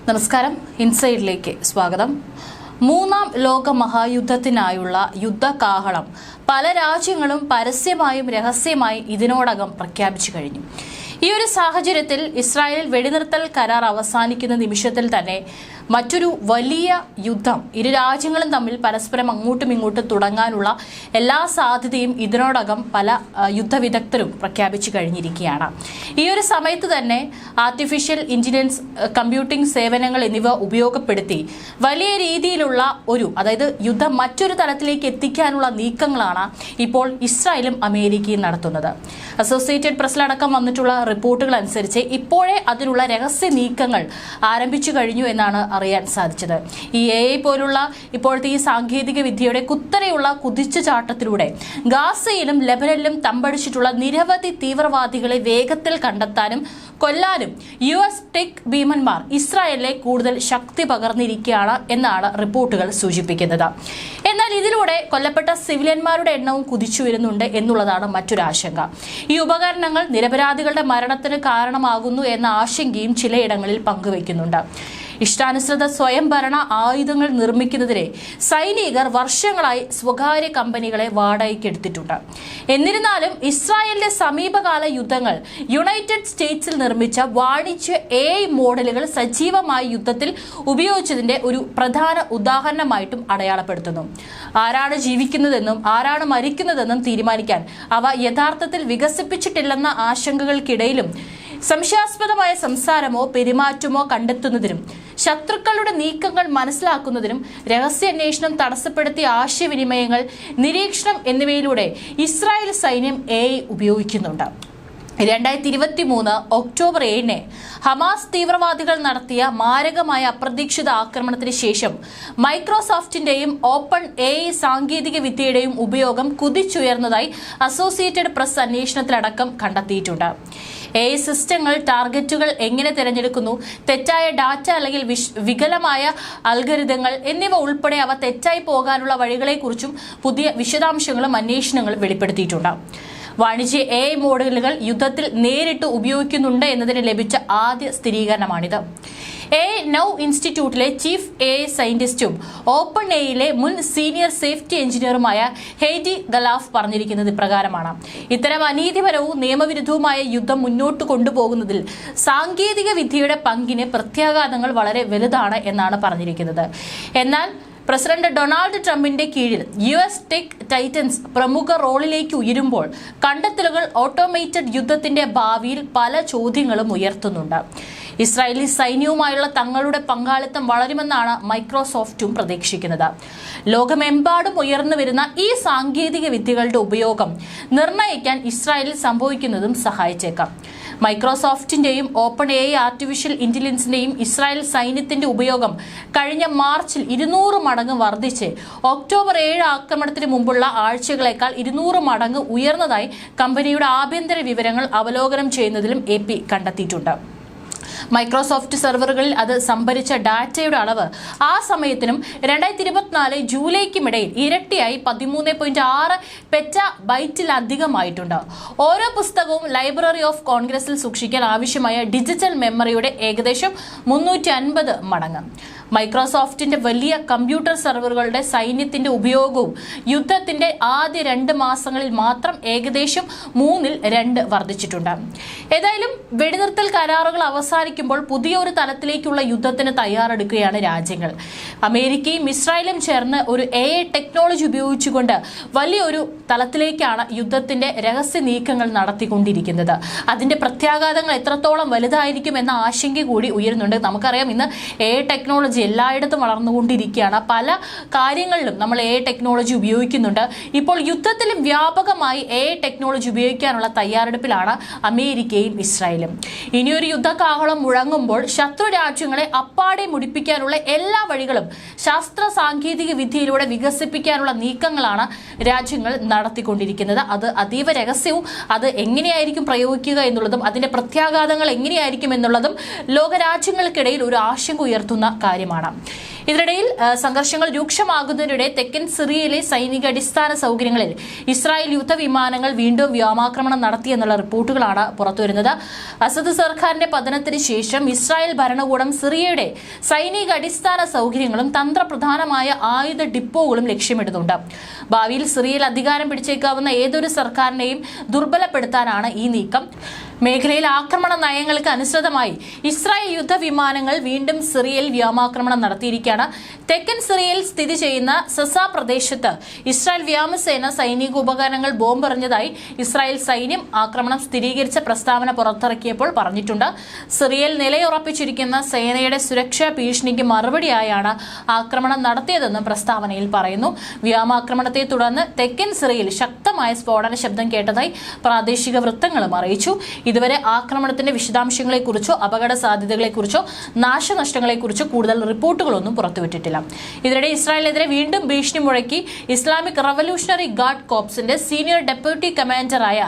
നമസ്കാരം, ഇൻസൈഡിലേക്ക് സ്വാഗതം. മൂന്നാം ലോക മഹായുദ്ധത്തിനായുള്ള യുദ്ധകാഹളം പല രാജ്യങ്ങളും പരസ്യമായും രഹസ്യമായും ഇതിനോടകം പ്രഖ്യാപിച്ചു കഴിഞ്ഞു. ഈ ഒരു സാഹചര്യത്തിൽ ഇസ്രായേൽ വെടിനിർത്തൽ കരാർ അവസാനിക്കുന്ന നിമിഷത്തിൽ തന്നെ മറ്റൊരു വലിയ യുദ്ധം ഇരു രാജ്യങ്ങളും തമ്മിൽ പരസ്പരം അങ്ങോട്ടും ഇങ്ങോട്ടും തുടങ്ങാനുള്ള എല്ലാ സാധ്യതയും ഇതിനോടകം പല യുദ്ധവിദഗ്ധരും പ്രഖ്യാപിച്ചു കഴിഞ്ഞിരിക്കുകയാണ്. ഈ ഒരു സമയത്ത് തന്നെ ആർട്ടിഫിഷ്യൽ ഇന്റലിജൻസ്, കമ്പ്യൂട്ടിംഗ് സേവനങ്ങൾ എന്നിവ ഉപയോഗപ്പെടുത്തി വലിയ രീതിയിലുള്ള അതായത് യുദ്ധം മറ്റൊരു തലത്തിലേക്ക് എത്തിക്കാനുള്ള നീക്കങ്ങളാണ് ഇപ്പോൾ ഇസ്രായേലും അമേരിക്കയും നടത്തുന്നത്. അസോസിയേറ്റഡ് പ്രസിലടക്കം വന്നിട്ടുള്ള റിപ്പോർട്ടുകൾ അനുസരിച്ച് ഇപ്പോഴേ അതിനുള്ള രഹസ്യ നീക്കങ്ങൾ ആരംഭിച്ചു കഴിഞ്ഞു എന്നാണ് അറിയാൻ സാധിച്ചത്. ഈ AI പോലുള്ള ഇപ്പോഴത്തെ ഈ സാങ്കേതിക വിദ്യയുടെ കുത്തനെയുള്ള കുതിച്ചുചാട്ടത്തിലൂടെ ഗാസയിലും ലെബനനിലും തമ്പടിച്ചിട്ടുള്ള നിരവധി തീവ്രവാദികളെ വേഗത്തിൽ കണ്ടെത്താനും കൊല്ലാനും US ടെക് ഭീമന്മാർ ഇസ്രായേലിലെ കൂടുതൽ ശക്തി പകർന്നിരിക്കുകയാണ് എന്നാണ് റിപ്പോർട്ടുകൾ സൂചിപ്പിക്കുന്നത്. എന്നാൽ ഇതിലൂടെ കൊല്ലപ്പെട്ട സിവിലിയന്മാരുടെ എണ്ണവും കുതിച്ചു വരുന്നുണ്ട് എന്നുള്ളതാണ് മറ്റൊരു ആശങ്ക. ഈ ഉപകരണങ്ങൾ നിരപരാധികളുടെ മരണത്തിന് കാരണമാകുന്നു എന്ന ആശങ്കയും ചിലയിടങ്ങളിൽ പങ്കുവയ്ക്കുന്നുണ്ട്. ഇഷ്ടാനുസൃത സ്വയംഭരണ ആയുധങ്ങൾ നിർമ്മിക്കുന്നതിനെ സൈനികർ വർഷങ്ങളായി സ്വകാര്യ കമ്പനികളെ വാടകയ്ക്കെടുത്തിട്ടുണ്ട്. എന്നിരുന്നാലും ഇസ്രായേലിന്റെ സമീപകാല യുദ്ധങ്ങൾ യുണൈറ്റഡ് സ്റ്റേറ്റ്സിൽ നിർമ്മിച്ച വാണിജ്യ AI മോഡലുകൾ സജീവമായ യുദ്ധത്തിൽ ഉപയോഗിച്ചതിന്റെ ഒരു പ്രധാന ഉദാഹരണമായിട്ടും അടയാളപ്പെടുത്തുന്നു. ആരാണ് ജീവിക്കുന്നതെന്നും ആരാണ് മരിക്കുന്നതെന്നും തീരുമാനിക്കാൻ അവ യഥാർത്ഥത്തിൽ വികസിപ്പിച്ചിട്ടില്ലെന്ന ആശങ്കകൾക്കിടയിലും സംശയാസ്പദമായ സംസാരമോ പെരുമാറ്റമോ കണ്ടെത്തുന്നതിനും ശത്രുക്കളുടെ നീക്കങ്ങൾ മനസ്സിലാക്കുന്നതിനും രഹസ്യാന്വേഷണം തടസ്സപ്പെടുത്തിയ ആശയവിനിമയങ്ങൾ, നിരീക്ഷണം എന്നിവയിലൂടെ ഇസ്രായേൽ സൈന്യം AI ഉപയോഗിക്കുന്നുണ്ട്. 2023 ഒക്ടോബർ 7 ഹമാസ് തീവ്രവാദികൾ നടത്തിയ മാരകമായ അപ്രതീക്ഷിത ആക്രമണത്തിന് ശേഷം മൈക്രോസോഫ്റ്റിന്റെയും ഓപ്പൺ AI സാങ്കേതിക വിദ്യയുടെയും ഉപയോഗം കുതിച്ചുയർന്നതായി അസോസിയേറ്റഡ് പ്രസ് അന്വേഷണത്തിലടക്കം കണ്ടെത്തിയിട്ടുണ്ട്. AI സിസ്റ്റങ്ങൾ ടാർഗറ്റുകൾ എങ്ങനെ തിരഞ്ഞെടുക്കുന്നു, തെറ്റായ ഡാറ്റ അല്ലെങ്കിൽ വികലമായ അൽഗരിതങ്ങൾ എന്നിവ ഉൾപ്പെടെ അവ തെറ്റായി പോകാനുള്ള വഴികളെക്കുറിച്ചും പുതിയ വിശദാംശങ്ങളും അന്വേഷണങ്ങളും വെളിപ്പെടുത്തിയിട്ടുണ്ട്. വാണിജ്യ AI മോഡലുകൾ യുദ്ധത്തിൽ നേരിട്ട് ഉപയോഗിക്കുന്നുണ്ട് എന്നതിന് ലഭിച്ച ആദ്യ സ്ഥിരീകരണമാണിത്. AI നൗ ഇൻസ്റ്റിറ്റ്യൂട്ടിലെ ചീഫ് AI സയന്റിസ്റ്റും ഓപ്പൺ AIയിലെ മുൻ സീനിയർ സേഫ്റ്റി എഞ്ചിനീയറുമായ ഹെയ്ഡി ഗലാഫ് പറഞ്ഞിരിക്കുന്നത് ഇപ്രകാരമാണ്: ഇത്തരം അനീതിപരവും നിയമവിരുദ്ധവുമായ യുദ്ധം മുന്നോട്ട് കൊണ്ടുപോകുന്നതിൽ സാങ്കേതിക വിദ്യയുടെ പങ്കിന് പ്രത്യാഘാതങ്ങൾ വളരെ വലുതാണ് എന്നാണ് പറഞ്ഞിരിക്കുന്നത്. എന്നാൽ പ്രസിഡന്റ് ഡൊണാൾഡ് ട്രംപിന്റെ കീഴിൽ US ടെക് ടൈറ്റൻസ് പ്രമുഖ റോളിലേക്ക് ഉയരുമ്പോൾ കണ്ടെത്തലുകൾ ഓട്ടോമേറ്റഡ് യുദ്ധത്തിന്റെ ഭാവിയിൽ പല ചോദ്യങ്ങളും ഉയർത്തുന്നുണ്ട്. ഇസ്രായേലി സൈന്യവുമായുള്ള തങ്ങളുടെ പങ്കാളിത്തം വളരുമെന്നാണ് മൈക്രോസോഫ്റ്റും പ്രതീക്ഷിക്കുന്നത്. ലോകമെമ്പാടും ഉയർന്നു വരുന്ന ഈ സാങ്കേതിക വിദ്യകളുടെ ഉപയോഗം നിർണ്ണയിക്കാൻ ഇസ്രായേലിൽ സംഭവിക്കുന്നതും സഹായിച്ചേക്കാം. മൈക്രോസോഫ്റ്റിന്റെയും ഓപ്പൺ AI ആർട്ടിഫിഷ്യൽ ഇന്റലിജൻസിന്റെയും ഇസ്രായേൽ സൈന്യത്തിന്റെ ഉപയോഗം കഴിഞ്ഞ മാർച്ചിൽ 200 മടങ്ങ് വർദ്ധിച്ച് ഒക്ടോബർ 7 ആക്രമണത്തിന് മുമ്പുള്ള ആഴ്ചകളേക്കാൾ 200 മടങ്ങ് ഉയർന്നതായി കമ്പനിയുടെ ആഭ്യന്തര വിവരങ്ങൾ അവലോകനം ചെയ്യുന്നതിലും AP കണ്ടെത്തിയിട്ടുണ്ട്. മൈക്രോസോഫ്റ്റ് സെർവറുകളിൽ അത് സംഭരിച്ച ഡാറ്റയുടെ അളവ് ആ സമയത്തിനും 2024 ജൂലൈക്കുമിടയിൽ ഇരട്ടിയായി 13.6 പെറ്റാബൈറ്റിലധികമായിട്ടുണ്ട്. ഓരോ പുസ്തകവും ലൈബ്രറി ഓഫ് കോൺഗ്രസിൽ സൂക്ഷിക്കാൻ ആവശ്യമായ ഡിജിറ്റൽ മെമ്മറിയുടെ ഏകദേശം 350 മടങ്ങ്. മൈക്രോസോഫ്റ്റിന്റെ വലിയ കമ്പ്യൂട്ടർ സെർവറുകളുടെ സൈന്യത്തിന്റെ ഉപയോഗവും യുദ്ധത്തിന്റെ ആദ്യ 2 മാസങ്ങളിൽ മാത്രം ഏകദേശം 3-2 വർദ്ധിച്ചിട്ടുണ്ട്. ഏതായാലും വെടിനിർത്തൽ കരാറുകൾ അവസാനിക്കുമ്പോൾ പുതിയ ഒരു തലത്തിലേക്കുള്ള യുദ്ധത്തിന് തയ്യാറെടുക്കുകയാണ് രാജ്യങ്ങൾ. അമേരിക്കയും ഇസ്രായേലും ചേർന്ന് ഒരു AI ടെക്നോളജി ഉപയോഗിച്ചുകൊണ്ട് വലിയൊരു തലത്തിലേക്കാണ് യുദ്ധത്തിന്റെ രഹസ്യ നീക്കങ്ങൾ നടത്തിക്കൊണ്ടിരിക്കുന്നത്. അതിന്റെ പ്രത്യാഘാതങ്ങൾ എത്രത്തോളം വലുതായിരിക്കും എന്ന ആശങ്ക കൂടി ഉയരുന്നുണ്ട്. നമുക്കറിയാം, ഇന്ന് AI ടെക്നോളജി എല്ലായിടത്തും വളർന്നുകൊണ്ടിരിക്കുകയാണ്. പല കാര്യങ്ങളിലും നമ്മൾ AI ടെക്നോളജി ഉപയോഗിക്കുന്നുണ്ട്. ഇപ്പോൾ യുദ്ധത്തിലും വ്യാപകമായി AI ടെക്നോളജി ഉപയോഗിക്കാനുള്ള തയ്യാറെടുപ്പിലാണ് അമേരിക്കയും ഇസ്രായേലും. ഇനിയൊരു യുദ്ധകാഹളം മുഴങ്ങുമ്പോൾ ശത്രു രാജ്യങ്ങളെ അപ്പാടെ മുടിപ്പിക്കാനുള്ള എല്ലാ വഴികളും ശാസ്ത്ര സാങ്കേതിക വിദ്യയിലൂടെ വികസിപ്പിക്കാനുള്ള നീക്കങ്ങളാണ് രാജ്യങ്ങൾ നടത്തിക്കൊണ്ടിരിക്കുന്നത്. അത് അതീവ രഹസ്യവും അത് എങ്ങനെയായിരിക്കും പ്രയോഗിക്കുക എന്നുള്ളതും അതിന്റെ പ്രത്യാഘാതങ്ങൾ എങ്ങനെയായിരിക്കും എന്നുള്ളതും ലോകരാജ്യങ്ങൾക്കിടയിൽ ഒരു ആശങ്ക ഉയർത്തുന്ന കാര്യമാണ്. ഇതിനിടയിൽ സംഘർഷങ്ങൾ രൂക്ഷമാകുന്നതിനിടെ തെക്കൻ സിറിയയിലെ സൈനിക അടിസ്ഥാന സൗകര്യങ്ങളിൽ ഇസ്രായേൽ യുദ്ധവിമാനങ്ങൾ വീണ്ടും വ്യോമാക്രമണം നടത്തിയെന്നുള്ള റിപ്പോർട്ടുകളാണ് പുറത്തുവരുന്നത്. അസദ് സർക്കാരിന്റെ പതനത്തിന് ശേഷം ഇസ്രായേൽ ഭരണകൂടം സിറിയയുടെ സൈനിക അടിസ്ഥാന സൗകര്യങ്ങളും തന്ത്രപ്രധാനമായ ആയുധ ഡിപ്പോകളും ലക്ഷ്യമിടുന്നുണ്ട്. ഭാവിയിൽ സിറിയയിൽ അധികാരം പിടിച്ചേക്കാവുന്ന ഏതൊരു സർക്കാരിനെയും ദുർബലപ്പെടുത്താനാണ് ഈ നീക്കം. മേഖലയിൽ ആക്രമണ നയങ്ങൾക്ക് അനുസൃതമായി ഇസ്രായേൽ യുദ്ധവിമാനങ്ങൾ വീണ്ടും സിറിയയിൽ വ്യോമാക്രമണം നടത്തിയിരിക്കുകയാണ്. തെക്കൻ സിറിയയിൽ സ്ഥിതി ചെയ്യുന്ന സസ പ്രദേശത്ത് ഇസ്രായേൽ വ്യോമസേന സൈനിക ഉപകരണങ്ങൾ ബോംബെറിഞ്ഞതായി ഇസ്രായേൽ സൈന്യം ആക്രമണം സ്ഥിരീകരിച്ച പ്രസ്താവന പുറത്തിറക്കിയപ്പോൾ പറഞ്ഞിട്ടുണ്ട്. സിറിയയിൽ നിലയുറപ്പിച്ചിരിക്കുന്ന സേനയുടെ സുരക്ഷാ ഭീഷണിക്ക് മറുപടിയായാണ് ആക്രമണം നടത്തിയതെന്നും പ്രസ്താവനയിൽ പറയുന്നു. വ്യോമാക്രമണത്തെ തുടർന്ന് തെക്കൻ സിറിയയിൽ ശക്തമായ സ്ഫോടന ശബ്ദം കേട്ടതായി പ്രാദേശിക വൃത്തങ്ങളും അറിയിച്ചു. ഇതുവരെ ആക്രമണത്തിന്റെ വിശദാംശങ്ങളെക്കുറിച്ചോ അപകട സാധ്യതകളെക്കുറിച്ചോ നാശനഷ്ടങ്ങളെക്കുറിച്ചോ കൂടുതൽ റിപ്പോർട്ടുകളൊന്നും പുറത്തുവിട്ടിട്ടില്ല. ഇതിനിടെ ഇസ്രായേലിനെതിരെ വീണ്ടും ഭീഷണി മുഴക്കി ഇസ്ലാമിക് റവല്യൂഷണറി ഗാർഡ് കോപ്സിന്റെ സീനിയർ ഡെപ്യൂട്ടി കമാൻഡറായ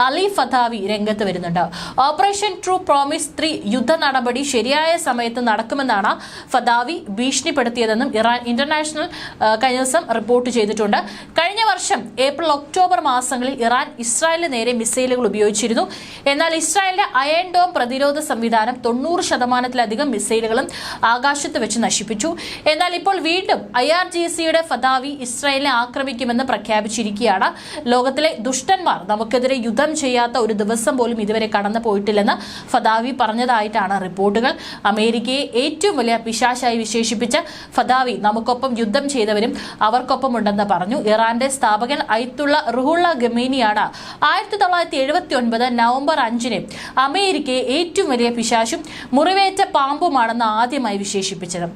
അലി ഫതാവി രംഗത്ത് വരുന്നുണ്ട്. ഓപ്പറേഷൻ ട്രൂ പ്രോമിസ് 3 യുദ്ധ നടപടി ശരിയായ സമയത്ത് നടക്കുമെന്നാണ് ഫതാവി ഭീഷണിപ്പെടുത്തിയതെന്നും ഇറാൻ ഇന്റർനാഷണൽ കഴിഞ്ഞ ദിവസം റിപ്പോർട്ട് ചെയ്തിട്ടുണ്ട്. കഴിഞ്ഞ വർഷം ഏപ്രിൽ ഒക്ടോബർ മാസങ്ങളിൽ ഇറാൻ ഇസ്രായേലിന് നേരെ മിസൈലുകൾ ഉപയോഗിച്ചിരുന്നു. എന്നാൽ ഇസ്രായേലിന്റെ അയൺ ഡോം പ്രതിരോധ സംവിധാനം 90%-ലധികം മിസൈലുകളും ആകാശത്ത് വെച്ച് നശിപ്പിച്ചു. എന്നാൽ ഇപ്പോൾ വീണ്ടും IRGCയുടെ ഫതാവി ഇസ്രായേലിനെ ആക്രമിക്കുമെന്ന് പ്രഖ്യാപിച്ചിരിക്കുകയാണ്. ലോകത്തിലെ ദുഷ്ടന്മാർ നമുക്കെതിരെ യുദ്ധം ചെയ്യാത്ത ഒരു ദിവസം പോലും ഇതുവരെ കടന്നു പോയിട്ടില്ലെന്ന് ഫതാവി പറഞ്ഞതായിട്ടാണ് റിപ്പോർട്ടുകൾ. അമേരിക്കയെ ഏറ്റവും വലിയ പിശാചായി വിശേഷിപ്പിച്ച ഫതാവി നമുക്കൊപ്പം യുദ്ധം ചെയ്തവരും അവർക്കൊപ്പം ഉണ്ടെന്ന് പറഞ്ഞു. ഇറാന്റെ സ്ഥാപകൻ അയത്തുള്ള റുഹുള്ള ഖമേനിയാണ് 1979 നവംബർ 5-ന് അമേരിക്കയെ ഏറ്റവും വലിയ പിശാചും മുറിവേറ്റ പാമ്പുമാണെന്ന് ആദ്യമായി വിശേഷിപ്പിച്ചത്.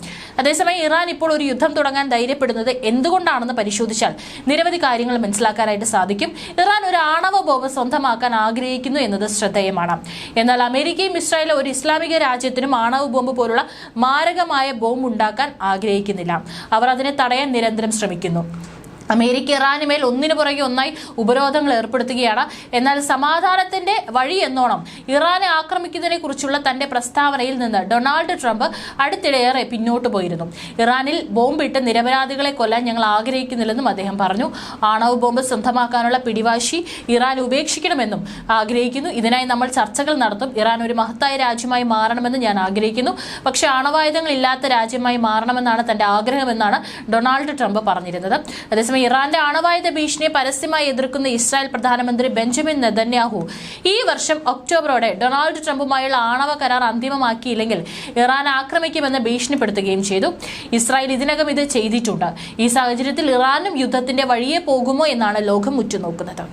അതേസമയം ഇറാൻ ഇപ്പോൾ ഒരു യുദ്ധം തുടങ്ങാൻ ധൈര്യപ്പെടുന്നത് എന്തുകൊണ്ടാണെന്ന് പരിശോധിച്ചാൽ നിരവധി കാര്യങ്ങൾ മനസ്സിലാക്കാനായിട്ട് സാധിക്കും. ഇറാൻ ഒരു ആണവ ബോംബ് സ്വന്തമാക്കാൻ ആഗ്രഹിക്കുന്നു എന്നത് ശ്രദ്ധേയമാണ്. എന്നാൽ അമേരിക്കയും ഇസ്രായേലും ഒരു ഇസ്ലാമിക രാജ്യത്തിനും ആണവ ബോംബ് പോലുള്ള മാരകമായ ബോംബ് ഉണ്ടാക്കാൻ ആഗ്രഹിക്കുന്നില്ല. അവർ അതിനെ തടയാൻ നിരന്തരം ശ്രമിക്കുന്നു. അമേരിക്ക ഇറാന് മേൽ ഒന്നിനു പുറകെ ഒന്നായി ഉപരോധങ്ങൾ ഏർപ്പെടുത്തുകയാണ്. എന്നാൽ സമാധാനത്തിന്റെ വഴി എന്നോണം ഇറാനെ ആക്രമിക്കുന്നതിനെ കുറിച്ചുള്ള തന്റെ പ്രസ്താവനയിൽ നിന്ന് ഡൊണാൾഡ് ട്രംപ് അടുത്തിടെയേറെ പിന്നോട്ട് പോയിരുന്നു. ഇറാനിൽ ബോംബിട്ട് നിരപരാധികളെ കൊല്ലാൻ ഞങ്ങൾ ആഗ്രഹിക്കുന്നില്ലെന്നും അദ്ദേഹം പറഞ്ഞു. ആണവ ബോംബ് സ്വന്തമാക്കാനുള്ള പിടിവാശി ഇറാൻ ഉപേക്ഷിക്കണമെന്നും ആഗ്രഹിക്കുന്നു. ഇതിനായി നമ്മൾ ചർച്ചകൾ നടത്തും. ഇറാൻ ഒരു മഹത്തായ രാജ്യമായി മാറണമെന്ന് ഞാൻ ആഗ്രഹിക്കുന്നു. പക്ഷേ ആണവായുധങ്ങൾ ഇല്ലാത്ത രാജ്യമായി മാറണമെന്നാണ് തന്റെ ആഗ്രഹമെന്നാണ് ഡൊണാൾഡ് ട്രംപ് പറഞ്ഞിരുന്നത്. അതേസമയം ഇറാന്റെ ആണവായുധ ഭീഷണിയെ പരസ്യമായി എതിർക്കുന്ന ഇസ്രായേൽ പ്രധാനമന്ത്രി ബെഞ്ചമിൻ നെതന്യാഹു ഈ വർഷം ഒക്ടോബറോടെ ഡൊണാൾഡ് ട്രംപുമായുള്ള ആണവ കരാർ അന്തിമമാക്കിയില്ലെങ്കിൽ ഇറാൻ ആക്രമിക്കുമെന്ന് ഭീഷണിപ്പെടുത്തുകയും ചെയ്തു. ഇസ്രായേൽ ഇതിനകം ഇത് ചെയ്തിട്ടുണ്ട്. ഈ സാഹചര്യത്തിൽ ഇറാനും യുദ്ധത്തിന്റെ വഴിയെ പോകുമോ എന്നാണ് ലോകം ഉറ്റുനോക്കുന്നത്.